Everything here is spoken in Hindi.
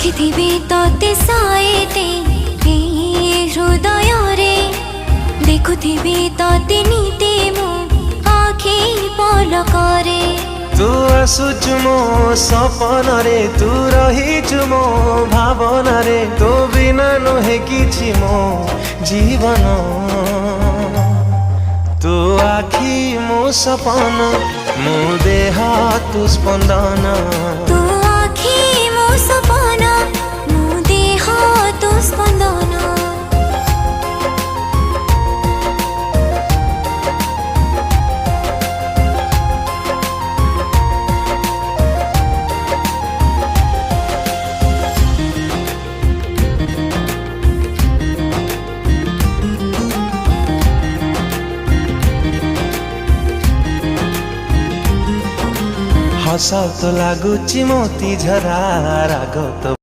ଦେଖିଥିବି ତତେ ସାଏତେ ହୃଦୟ रे देखुथिबी तते नीते मु आखि पलकरे तू आसुचु मो सपन रे तू रहिचु मो भावना रे तो बिना नुहे किछि मो जीवन तू आखि मो सपन मो देह तू स्पंदन तू आखि मो सपन मो देह तू स्पंदन हस तो लगुच मोती झरा राग तो